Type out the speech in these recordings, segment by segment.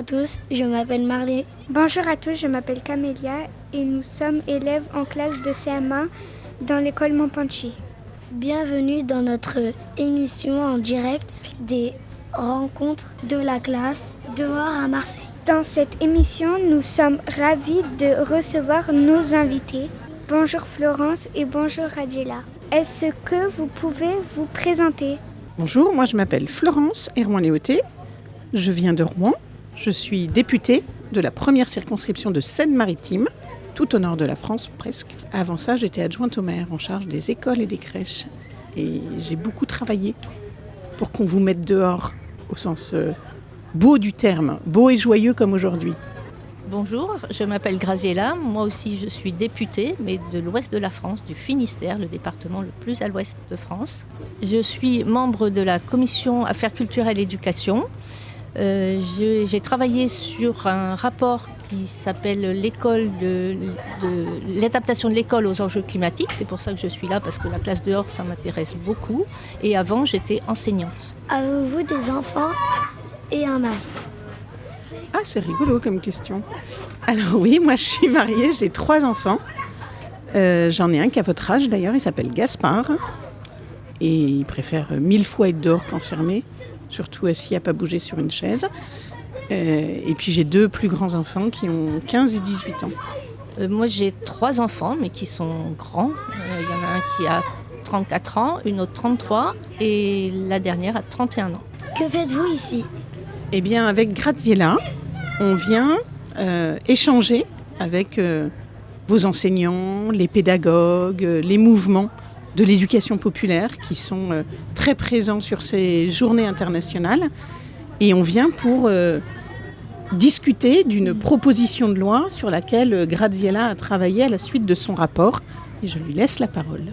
à tous, je m'appelle Marley. Bonjour à tous, je m'appelle Camélia et nous sommes élèves en classe de CM1 dans l'école Montpenchi. Bienvenue dans notre émission en direct des rencontres de la classe dehors à Marseille. Dans cette émission, nous sommes ravis de recevoir nos invités. Bonjour Florence et bonjour Radiela. Est-ce que vous pouvez vous présenter ? Bonjour, moi je m'appelle Florence Erwan-Léoté. Je viens de Rouen. Je suis députée de la première circonscription de Seine-Maritime, tout au nord de la France presque. Avant ça, j'étais adjointe au maire en charge des écoles et des crèches. Et j'ai beaucoup travaillé pour qu'on vous mette dehors, au sens beau du terme, beau et joyeux comme aujourd'hui. Bonjour, je m'appelle Graziella. Moi aussi, je suis députée, mais de l'ouest de la France, du Finistère, le département le plus à l'ouest de France. Je suis membre de la commission Affaires culturelles et éducation. J'ai travaillé sur un rapport qui s'appelle l'adaptation de l'école aux enjeux climatiques. C'est pour ça que je suis là, parce que la classe dehors, ça m'intéresse beaucoup. Et avant, j'étais enseignante. Avez-vous des enfants et un mari ? Ah, c'est rigolo comme question. Alors oui, moi je suis mariée, j'ai 3 enfants. J'en ai un qui a votre âge d'ailleurs, il s'appelle Gaspard. Et il préfère 1000 fois être dehors qu'enfermé, surtout assis à pas bouger sur une chaise. Et puis j'ai 2 plus grands enfants qui ont 15 et 18 ans. Moi j'ai 3 enfants, mais qui sont grands. Il y en a un qui a 34 ans, une autre 33 et la dernière a 31 ans. Que faites-vous ici ? Eh bien, avec Graziella, on vient échanger avec vos enseignants, les pédagogues, les mouvements de l'éducation populaire qui sont très présents sur ces journées internationales. Et on vient pour discuter d'une proposition de loi sur laquelle Graziella a travaillé à la suite de son rapport. Et je lui laisse la parole.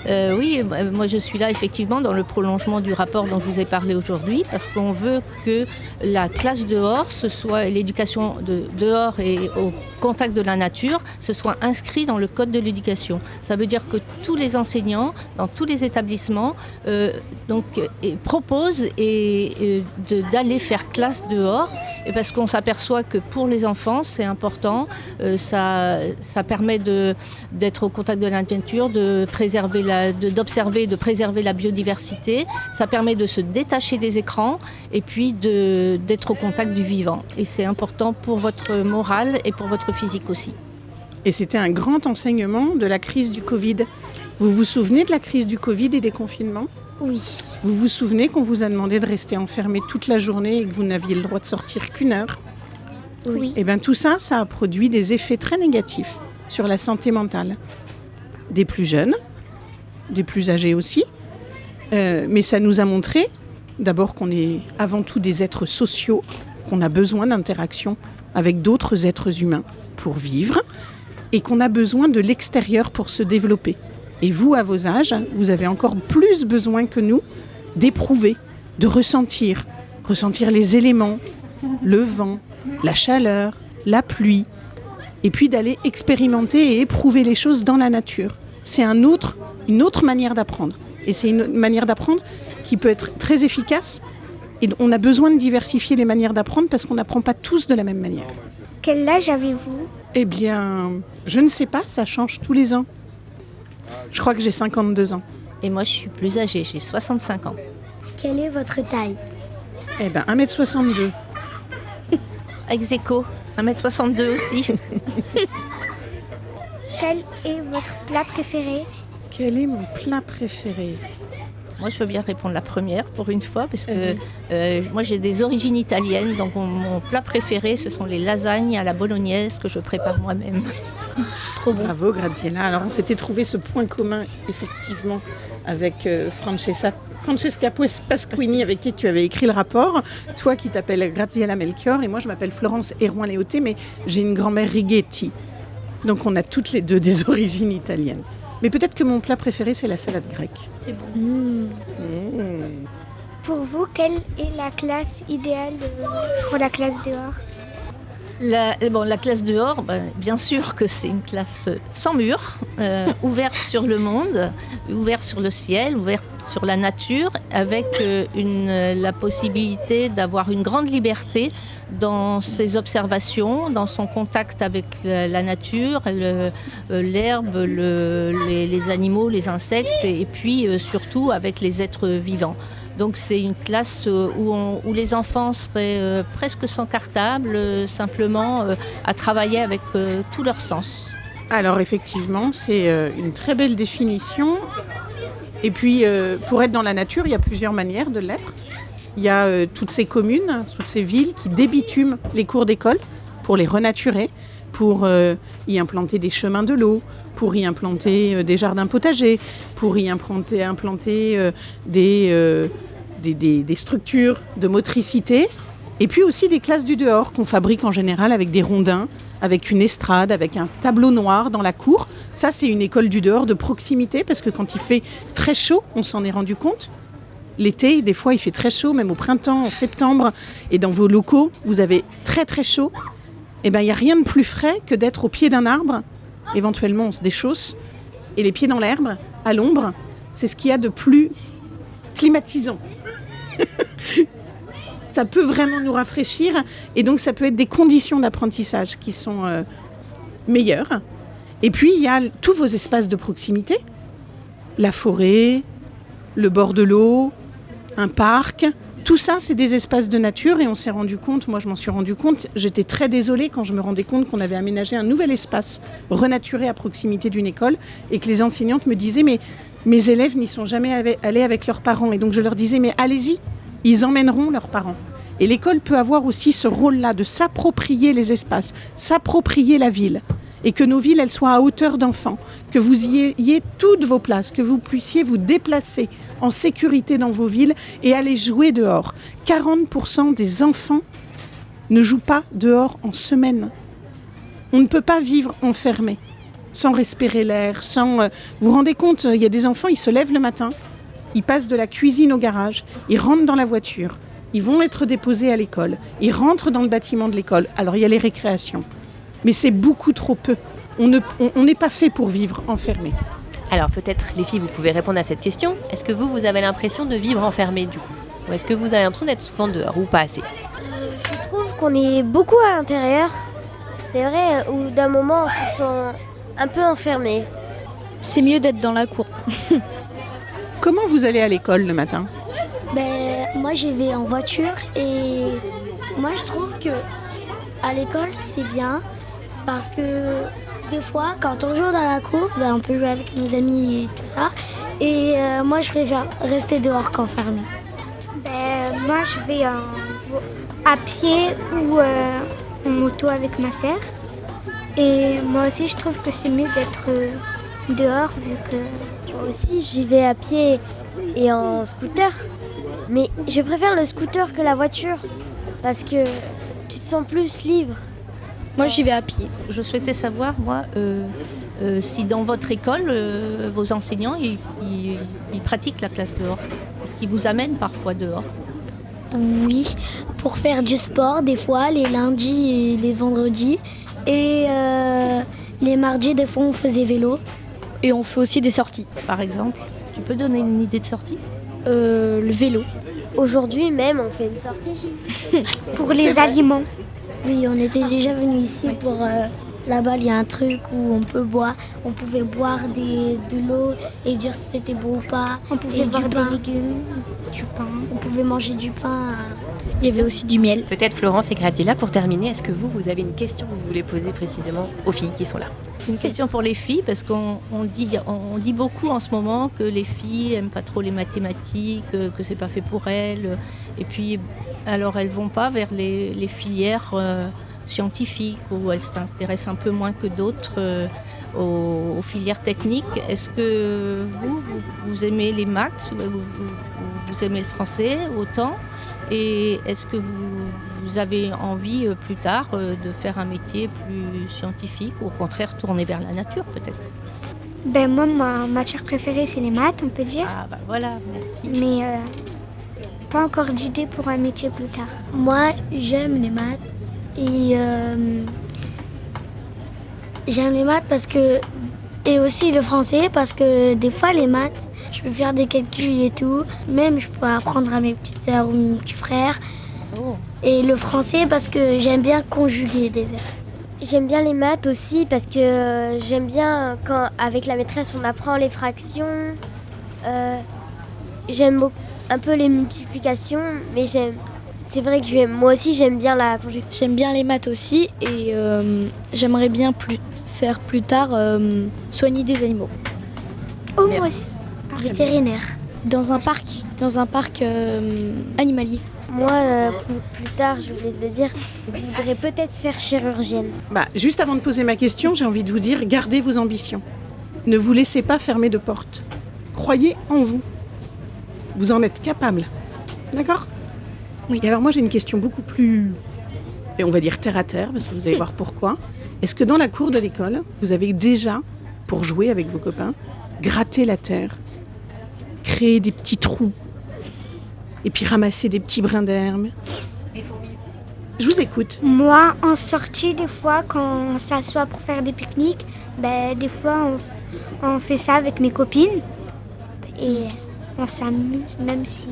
Oui, moi je suis là effectivement dans le prolongement du rapport dont je vous ai parlé aujourd'hui, parce qu'on veut que la classe dehors, ce soit l'éducation dehors et au contact de la nature, ce soit inscrit dans le code de l'éducation. Ça veut dire que tous les enseignants, dans tous les établissements, proposent d'aller faire classe dehors, et parce qu'on s'aperçoit que pour les enfants, c'est important, ça permet d'être au contact de la nature, d'observer, de préserver la biodiversité. Ça permet de se détacher des écrans et puis d'être au contact du vivant. Et c'est important pour votre morale et pour votre physique aussi. Et c'était un grand enseignement de la crise du Covid. Vous vous souvenez de la crise du Covid et des confinements ? Oui. Vous vous souvenez qu'on vous a demandé de rester enfermé toute la journée et que vous n'aviez le droit de sortir qu'une heure ? Oui. Et bien tout ça, ça a produit des effets très négatifs sur la santé mentale. Des plus jeunes, des plus âgés aussi. Mais ça nous a montré, d'abord qu'on est avant tout des êtres sociaux, qu'on a besoin d'interaction avec d'autres êtres humains pour vivre et qu'on a besoin de l'extérieur pour se développer. Et vous, à vos âges, vous avez encore plus besoin que nous d'éprouver, de ressentir les éléments, le vent, la chaleur, la pluie, et puis d'aller expérimenter et éprouver les choses dans la nature. C'est une autre manière d'apprendre. Et c'est une manière d'apprendre qui peut être très efficace. Et on a besoin de diversifier les manières d'apprendre parce qu'on n'apprend pas tous de la même manière. Quel âge avez-vous ? Eh bien, je ne sais pas, ça change tous les ans. Je crois que j'ai 52 ans. Et moi je suis plus âgée, j'ai 65 ans. Quelle est votre taille ? Eh bien, 1m62. Ex aequo, 1m62 aussi. Quel est votre plat préféré ? Quel est mon plat préféré ? Moi, je veux bien répondre la première pour une fois, parce que moi, j'ai des origines italiennes, donc mon plat préféré, ce sont les lasagnes à la bolognaise que je prépare moi-même. Trop bon. Bravo, Graziella. Alors, on s'était trouvé ce point commun, effectivement, avec Francesca Pasquini, avec qui tu avais écrit le rapport. Toi qui t'appelles Graziella Melchior, et moi, je m'appelle Florence Erwan-Léoté, mais j'ai une grand-mère Righetti. Donc, on a toutes les deux des origines italiennes. Mais peut-être que mon plat préféré, c'est la salade grecque. C'est bon. Pour vous, quelle est la classe idéale pour la classe dehors ? La classe dehors, bien sûr que c'est une classe sans mur, ouverte sur le monde, ouverte sur le ciel, ouverte sur la nature, avec la possibilité d'avoir une grande liberté dans ses observations, dans son contact avec la nature, l'herbe, les animaux, les insectes, et puis surtout avec les êtres vivants. Donc c'est une classe où les enfants seraient presque sans cartable, simplement à travailler avec tous leurs sens. Alors effectivement, c'est une très belle définition. Et puis pour être dans la nature, il y a plusieurs manières de l'être. Il y a toutes ces communes, toutes ces villes qui débitument les cours d'école pour les renaturer, pour y implanter des chemins de l'eau, pour y implanter des jardins potagers, pour y implanter des structures de motricité, et puis aussi des classes du dehors qu'on fabrique en général avec des rondins, avec une estrade, avec un tableau noir dans la cour. Ça, c'est une école du dehors de proximité, parce que quand il fait très chaud, on s'en est rendu compte. L'été, des fois, il fait très chaud, même au printemps, en septembre, et dans vos locaux, vous avez très très chaud. Eh bien, il n'y a rien de plus frais que d'être au pied d'un arbre. Éventuellement, on se déchausse. Et les pieds dans l'herbe, à l'ombre, c'est ce qu'il y a de plus climatisant. Ça peut vraiment nous rafraîchir. Et donc, ça peut être des conditions d'apprentissage qui sont meilleures. Et puis, il y a tous vos espaces de proximité. La forêt, le bord de l'eau, un parc. Tout ça, c'est des espaces de nature et on s'est rendu compte, moi je m'en suis rendu compte, j'étais très désolée quand je me rendais compte qu'on avait aménagé un nouvel espace renaturé à proximité d'une école et que les enseignantes me disaient mais mes élèves n'y sont jamais allés avec leurs parents. Et donc je leur disais mais allez-y, ils emmèneront leurs parents. Et l'école peut avoir aussi ce rôle-là de s'approprier les espaces, s'approprier la ville. Et que nos villes, elles soient à hauteur d'enfants, que vous y ayez toutes vos places, que vous puissiez vous déplacer en sécurité dans vos villes et aller jouer dehors. 40% des enfants ne jouent pas dehors en semaine. On ne peut pas vivre enfermé, sans respirer l'air, sans... Vous vous rendez compte, il y a des enfants, ils se lèvent le matin, ils passent de la cuisine au garage, ils rentrent dans la voiture, ils vont être déposés à l'école, ils rentrent dans le bâtiment de l'école. Alors il y a les récréations. Mais c'est beaucoup trop peu. On n'est pas fait pour vivre enfermé. Alors peut-être, les filles, vous pouvez répondre à cette question. Est-ce que vous avez l'impression de vivre enfermé du coup ? Ou est-ce que vous avez l'impression d'être souvent dehors ou pas assez ? Je trouve qu'on est beaucoup à l'intérieur. C'est vrai, où d'un moment on se sent un peu enfermé. C'est mieux d'être dans la cour. Comment vous allez à l'école le matin ? Moi j'y vais en voiture et moi je trouve que à l'école c'est bien. Parce que des fois, quand on joue dans la cour, on peut jouer avec nos amis et tout ça. Et moi, je préfère rester dehors qu'enfermé. Moi, je vais à pied ou en moto avec ma sœur. Et moi aussi, je trouve que c'est mieux d'être dehors vu que... Moi aussi, j'y vais à pied et en scooter. Mais je préfère le scooter que la voiture. Parce que tu te sens plus libre. Moi, j'y vais à pied. Je souhaitais savoir, moi, si dans votre école, vos enseignants, ils pratiquent la classe dehors. Est-ce qu'ils vous amènent parfois dehors ? Oui, pour faire du sport, des fois, les lundis et les vendredis. Et les mardis, des fois, on faisait vélo. Et on fait aussi des sorties. Par exemple, tu peux donner une idée de sortie ? Le vélo. Aujourd'hui même, on fait une sortie. Pour les aliments. Oui, on était déjà venus ici pour... là-bas, il y a un truc où on pouvait boire de l'eau et dire si c'était beau ou pas. On pouvait voir des légumes, du pain. On pouvait manger du pain. Il y avait aussi du miel. Peut-être Florence et Graziella, pour terminer, est-ce que vous avez une question que vous voulez poser précisément aux filles qui sont là ? Une question pour les filles, parce qu'on dit beaucoup en ce moment que les filles n'aiment pas trop les mathématiques, que c'est pas fait pour elles. Et puis, alors elles vont pas vers les filières scientifiques où elles s'intéressent un peu moins que d'autres aux filières techniques. Est-ce que vous aimez les maths, vous aimez le français autant ? Et est-ce que vous avez envie plus tard de faire un métier plus scientifique ou au contraire tourner vers la nature peut-être ? Moi, ma matière préférée, c'est les maths, on peut dire. Ah voilà, merci. Mais pas encore d'idée pour un métier plus tard. Moi, j'aime les maths Et j'aime les maths parce que... Et aussi le français parce que des fois les maths, je peux faire des calculs et tout. Même je peux apprendre à mes petites sœurs ou mes petits frères. Et le français parce que j'aime bien conjuguer des verbes. J'aime bien les maths aussi parce que j'aime bien quand avec la maîtresse on apprend les fractions. J'aime un peu les multiplications, mais c'est vrai que moi aussi j'aime bien la conjugaison. J'aime bien les maths aussi et j'aimerais bien faire plus tard soigner des animaux. Oh, moi aussi. Vétérinaire. Dans un parc animalier. Moi, plus tard, je voulais te le dire, je voudrais peut-être faire chirurgienne. Bah, juste avant de poser ma question, j'ai envie de vous dire, gardez vos ambitions. Ne vous laissez pas fermer de porte. Croyez en vous. Vous en êtes capable. D'accord ? Oui. Et alors moi, j'ai une question beaucoup plus, et on va dire terre à terre, parce que vous allez voir pourquoi. Est-ce que dans la cour de l'école, vous avez déjà, pour jouer avec vos copains, gratté la terre, créé des petits trous, et puis ramasser des petits brins d'herbe? Je vous écoute. Moi, en sortie, des fois, quand on s'assoit pour faire des pique-niques, des fois, on fait ça avec mes copines. Et on s'amuse, même si...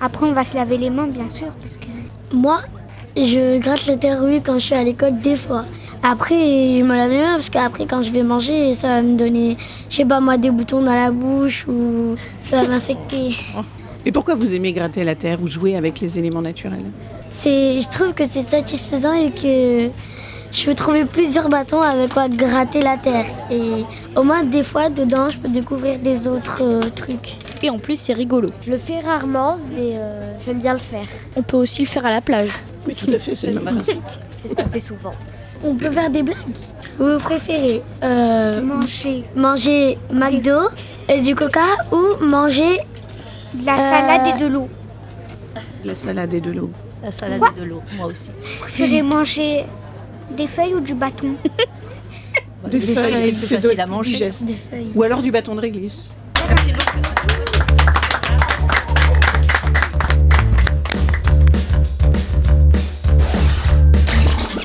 Après, on va se laver les mains, bien sûr, parce que... Moi, je gratte la terre, oui, quand je suis à l'école, des fois. Après, je me lave les mains parce qu'après, quand je vais manger, ça va me donner, je sais pas moi, des boutons dans la bouche ou ça va m'affecter. Et pourquoi vous aimez gratter la terre ou jouer avec les éléments naturels? Je trouve que c'est satisfaisant et que je peux trouver plusieurs bâtons avec quoi gratter la terre. Et au moins, des fois, dedans, je peux découvrir des autres trucs. Et en plus, c'est rigolo. Je le fais rarement, mais j'aime bien le faire. On peut aussi le faire à la plage. Oui, tout à fait, c'est le même principe. C'est ce qu'on fait souvent. On peut faire des blagues. Vous préférez manger McDo et du coca ou manger de la salade et de l'eau. La salade et de l'eau. La salade et de l'eau, moi aussi. Vous préférez manger des feuilles ou du bâton? Des feuilles, c'est plus facile à manger. digeste. des feuilles? Ou alors du bâton de réglisse.